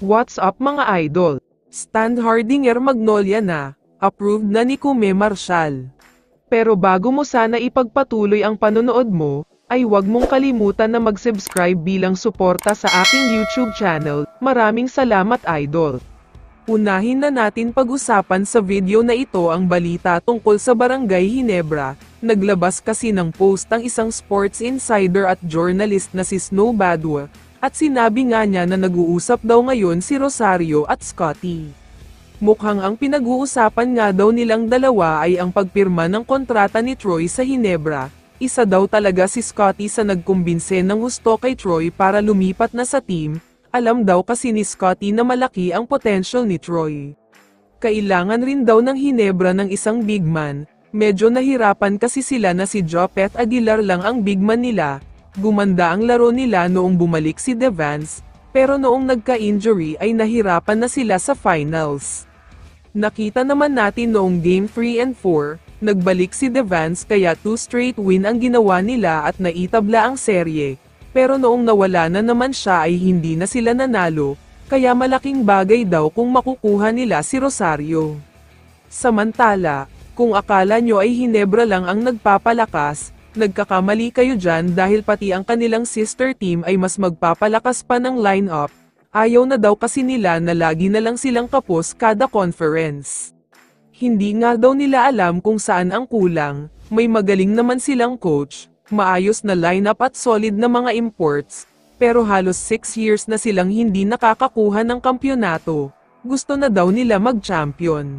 What's up mga idol? Stan Hardinger Magnolia na, approved na ni Kume Marshall. Pero bago mo sana ipagpatuloy ang panonood mo, ay huwag mong kalimutan na mag-subscribe bilang suporta sa aking YouTube channel. Maraming salamat idol. Unahin na natin pag-usapan sa video na ito ang balita tungkol sa Barangay Ginebra. Naglabas kasi ng post ang isang sports insider at journalist na si Snow Badwa. At sinabi nga niya na nag-uusap daw ngayon si Rosario at Scottie. Mukhang ang pinag-uusapan nga daw nilang dalawa ay ang pagpirma ng kontrata ni Troy sa Ginebra. Isa daw talaga si Scottie sa nagkumbinse ng gusto kay Troy para lumipat na sa team. Alam daw kasi ni Scottie na malaki ang potential ni Troy. Kailangan rin daw ng Ginebra ng isang big man. Medyo nahirapan kasi sila na si Jopet Aguilar lang ang big man nila. Gumanda ang laro nila noong bumalik si Devance, pero noong nagka-injury ay nahirapan na sila sa finals. Nakita naman natin noong Game 3 and 4, nagbalik si Devance kaya 2 straight win ang ginawa nila at naitabla ang serye. Pero noong nawala na naman siya ay hindi na sila nanalo, kaya malaking bagay daw kung makukuha nila si Rosario. Samantala, kung akala nyo ay Ginebra lang ang nagpapalakas, nagkakamali kayo dyan dahil pati ang kanilang sister team ay mas magpapalakas pa ng lineup. Ayaw na daw kasi nila na lagi na lang silang kapos kada conference. Hindi nga daw nila alam kung saan ang kulang, may magaling naman silang coach, maayos na lineup at solid na mga imports, pero halos 6 years na silang hindi nakakakuha ng kampyonato. Gusto na daw nila mag-champion.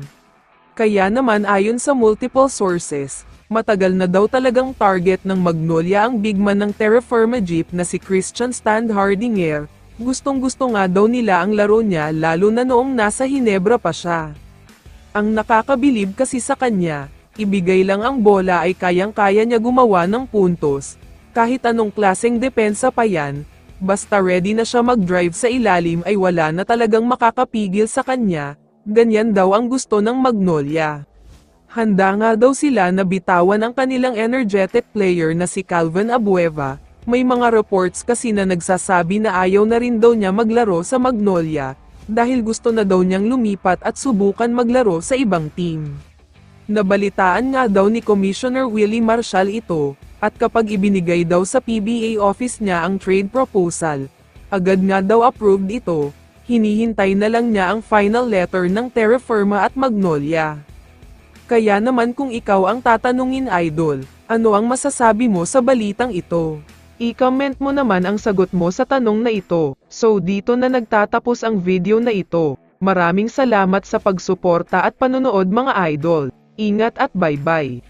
Kaya naman ayon sa multiple sources, matagal na daw talagang target ng Magnolia ang big man ng Terra Firma Jeep na si Christian Stan Hardinger. Gustong-gusto nga daw nila ang laro niya lalo na noong nasa Ginebra pa siya. Ang nakakabilib kasi sa kanya, ibigay lang ang bola ay kayang-kaya niya gumawa ng puntos. Kahit anong klaseng depensa pa yan, basta ready na siya mag-drive sa ilalim ay wala na talagang makakapigil sa kanya. Ganyan daw ang gusto ng Magnolia. Handa nga daw sila na bitawan ang kanilang energetic player na si Calvin Abueva. May mga reports kasi na nagsasabi na ayaw na rin daw niya maglaro sa Magnolia, dahil gusto na daw niyang lumipat at subukan maglaro sa ibang team. Nabalitaan nga daw ni Commissioner Willie Marshall ito, at kapag ibinigay daw sa PBA office niya ang trade proposal, agad nga daw approved ito. Hinihintay na lang niya ang final letter ng Terra Firma at Magnolia. Kaya naman kung ikaw ang tatanungin idol, ano ang masasabi mo sa balitang ito? I-comment mo naman ang sagot mo sa tanong na ito. So dito na nagtatapos ang video na ito. Maraming salamat sa pagsuporta at panonood mga idol. Ingat at bye-bye.